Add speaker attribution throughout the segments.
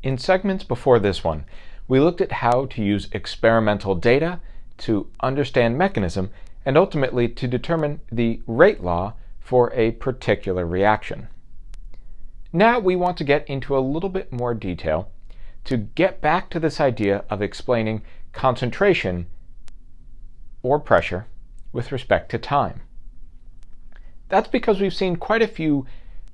Speaker 1: In segments before this one, we looked at how to use experimental data to understand mechanism and ultimately to determine the rate law for a particular reaction. Now we want to get into a little bit more detail to get back to this idea of explaining concentration or pressure with respect to time. That's because we've seen quite a few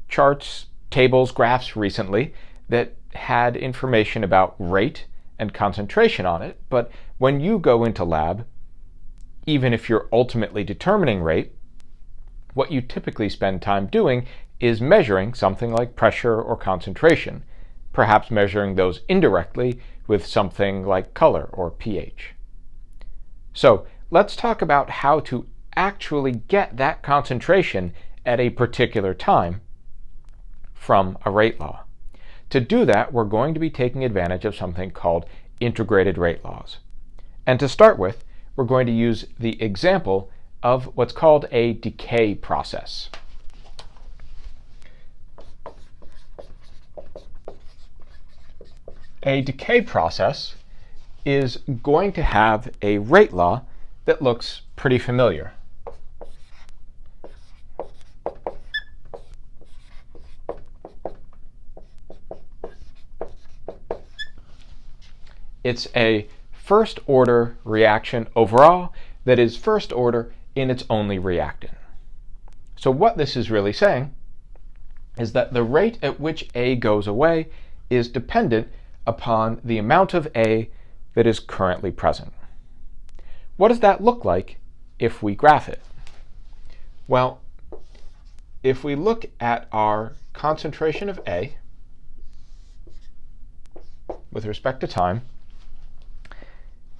Speaker 1: charts, tables, graphs recently that had information about rate and concentration on it, but when you go into lab, even if you're ultimately determining rate, what you typically spend time doing is measuring something like pressure or concentration, perhaps measuring those indirectly with something like color or pH. So let's talk about how to actually get that concentration at a particular time from a rate law. To do that, we're going to be taking advantage of something called integrated rate laws. And to start with, we're going to use the example of what's called a decay process. A decay process is going to have a rate law that looks pretty familiar. It's a first order reaction overall that is first order in its only reactant. So what this is really saying is that the rate at which A goes away is dependent upon the amount of A that is currently present. What does that look like if we graph it? Well, if we look at our concentration of A with respect to time,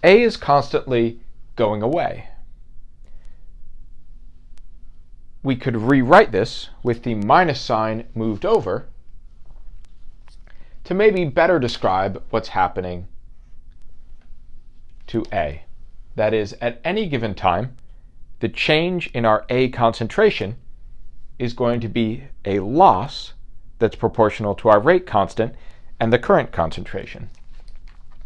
Speaker 1: A is constantly going away. We could rewrite this with the minus sign moved over to maybe better describe what's happening to A. That is, at any given time, the change in our A concentration is going to be a loss that's proportional to our rate constant and the current concentration.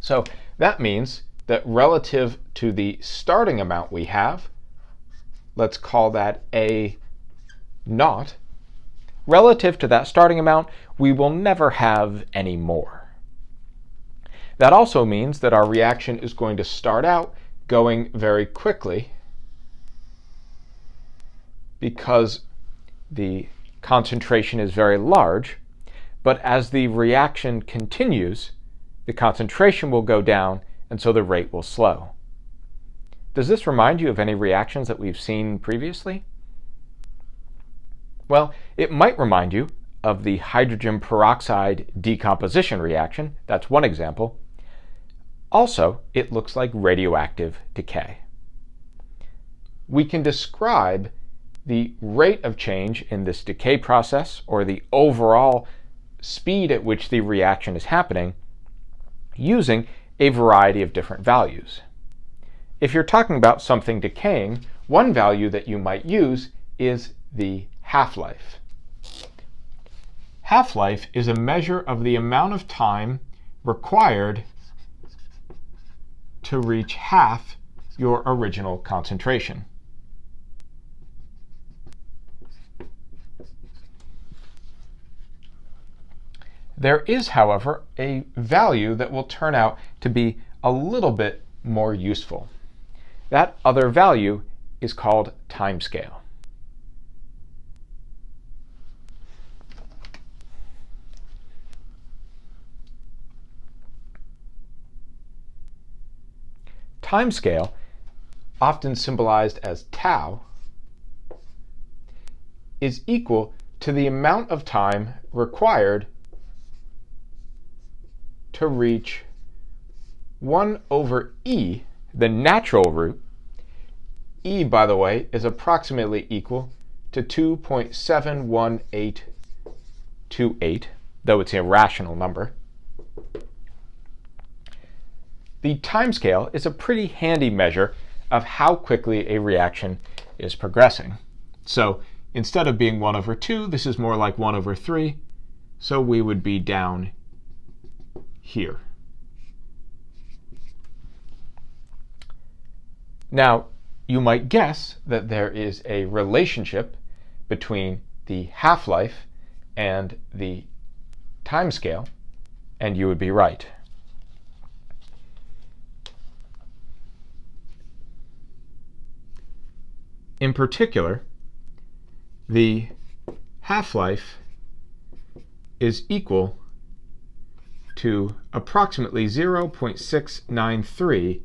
Speaker 1: So that means that relative to the starting amount we have, let's call that A naught, relative to that starting amount, we will never have any more. That also means that our reaction is going to start out going very quickly because the concentration is very large, but as the reaction continues, the concentration will go down and so the rate will slow. Does this remind you of any reactions that we've seen previously? Well, it might remind you of the hydrogen peroxide decomposition reaction. That's one example. Also, it looks like radioactive decay. We can describe the rate of change in this decay process, or the overall speed at which the reaction is happening, using a variety of different values. If you're talking about something decaying, one value that you might use is the half-life. Half-life is a measure of the amount of time required to reach half your original concentration. There is, however, a value that will turn out to be a little bit more useful. That other value is called timescale. Timescale, often symbolized as tau, is equal to the amount of time required to reach 1 over e, the natural root. E, by the way, is approximately equal to 2.71828, though it's a rational number. The timescale is a pretty handy measure of how quickly a reaction is progressing. So instead of being 1 over 2, this is more like 1 over 3. So we would be down here. Now, you might guess that there is a relationship between the half-life and the timescale, and you would be right. In particular, the half-life is equal to approximately 0.693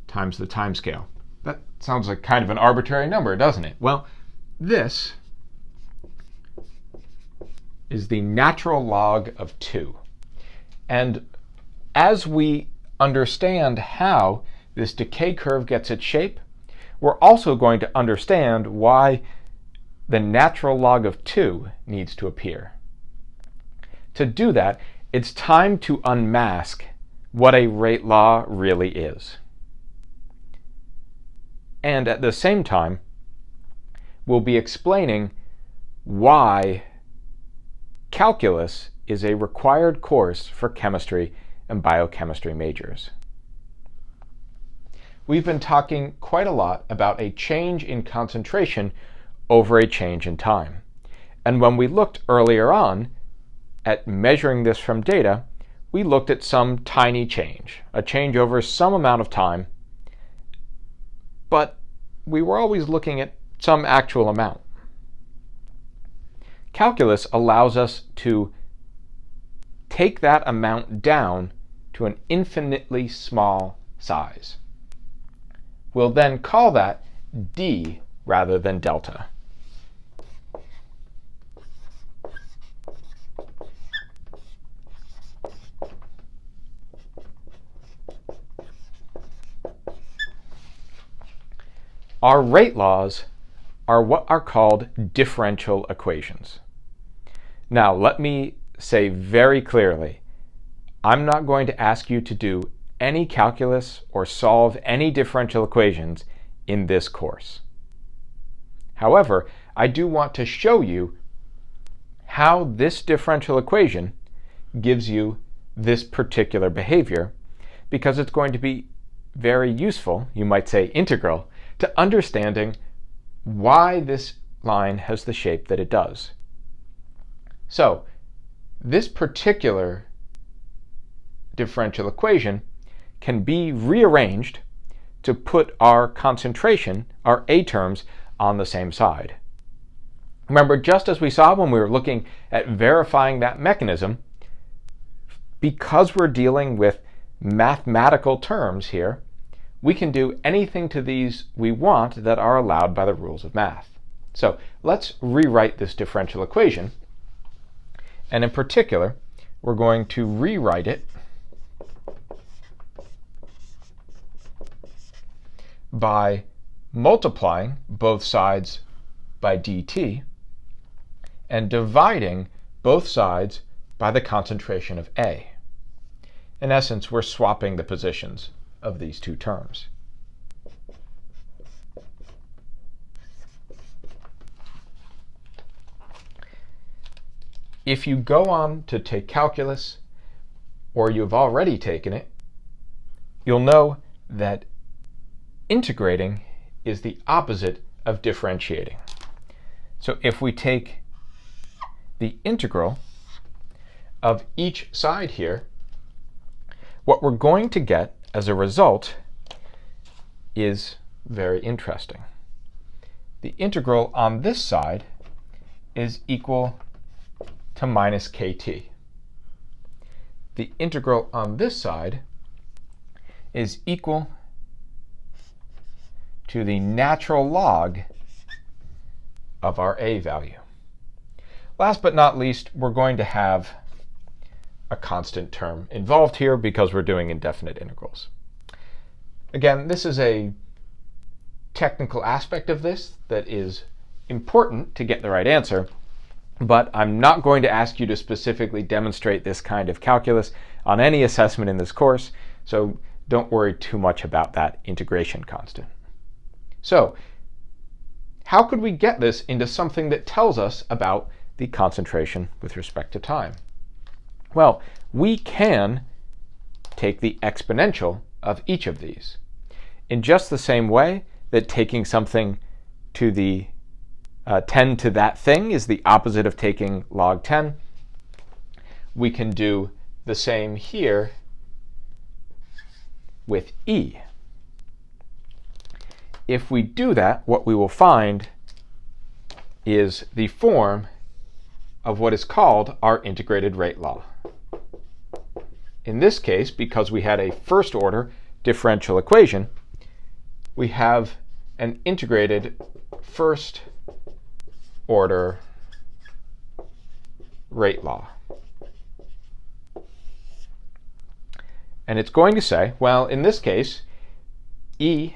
Speaker 1: times the timescale. That sounds like kind of an arbitrary number, doesn't it? Well, this is the natural log of 2. And as we understand how this decay curve gets its shape, we're also going to understand why the natural log of 2 needs to appear. To do that, it's time to unmask what a rate law really is. And at the same time, we'll be explaining why calculus is a required course for chemistry and biochemistry majors. We've been talking quite a lot about a change in concentration over a change in time. And when we looked earlier on at measuring this from data, we looked at some tiny change, a change over some amount of time, but we were always looking at some actual amount. Calculus allows us to take that amount down to an infinitely small size. We'll then call that d rather than delta. Our rate laws are what are called differential equations. Now, let me say very clearly, I'm not going to ask you to do any calculus or solve any differential equations in this course. However, I do want to show you how this differential equation gives you this particular behavior, because it's going to be very useful, you might say integral, to understanding why this line has the shape that it does. So, this particular differential equation can be rearranged to put our concentration, our A terms, on the same side. Remember, just as we saw when we were looking at verifying that mechanism, because we're dealing with mathematical terms here, we can do anything to these we want that are allowed by the rules of math. So let's rewrite this differential equation. And in particular, we're going to rewrite it by multiplying both sides by dt and dividing both sides by the concentration of A. In essence, we're swapping the positions of these two terms. If you go on to take calculus, or you've already taken it, you'll know that integrating is the opposite of differentiating. So if we take the integral of each side here, what we're going to get as a result is very interesting. The integral on this side is equal to minus kt. The integral on this side is equal to the natural log of our A value. Last but not least, we're going to have a constant term involved here because we're doing indefinite integrals. Again, this is a technical aspect of this that is important to get the right answer, but I'm not going to ask you to specifically demonstrate this kind of calculus on any assessment in this course, so don't worry too much about that integration constant. So, how could we get this into something that tells us about the concentration with respect to time? Well, we can take the exponential of each of these. In just the same way that taking something to the 10 to that thing is the opposite of taking log 10, we can do the same here with e. If we do that, what we will find is the form of what is called our integrated rate law. In this case, because we had a first order differential equation, we have an integrated first order rate law. And it's going to say, well, in this case, E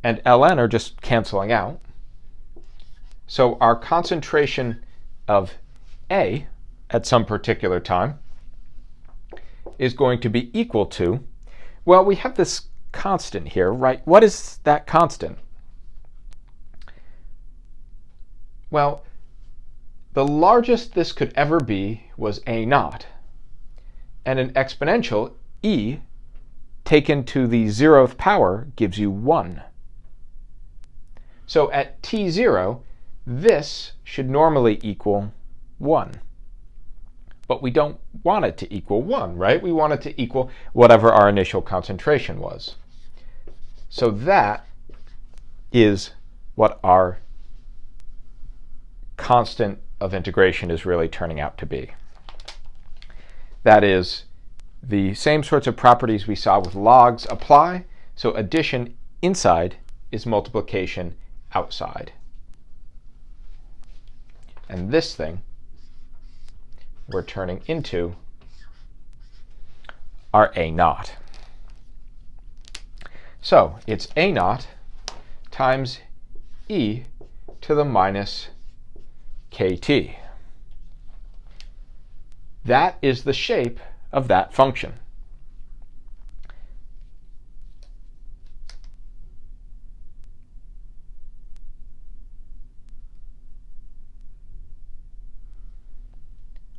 Speaker 1: and ln are just canceling out. So our concentration of A at some particular time is going to be equal to, well, we have this constant here, right? What is that constant? Well, the largest this could ever be was A0, and an exponential, e, taken to the 0th power gives you 1. So at t0, this should normally equal 1. But we don't want it to equal 1, right? We want it to equal whatever our initial concentration was. So that is what our constant of integration is really turning out to be. That is, the same sorts of properties we saw with logs apply. So addition inside is multiplication outside. And this thing we're turning into our A0. So it's A0 times e to the minus kt. That is the shape of that function.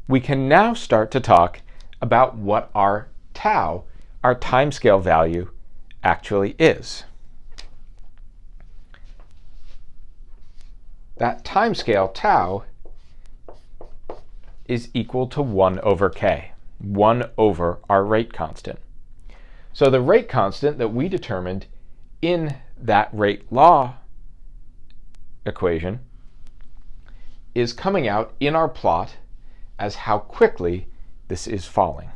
Speaker 1: We can now start to talk about what our tau, our timescale value, actually is. That timescale tau is equal to 1 over k, 1 over our rate constant. So the rate constant that we determined in that rate law equation is coming out in our plot as how quickly this is falling.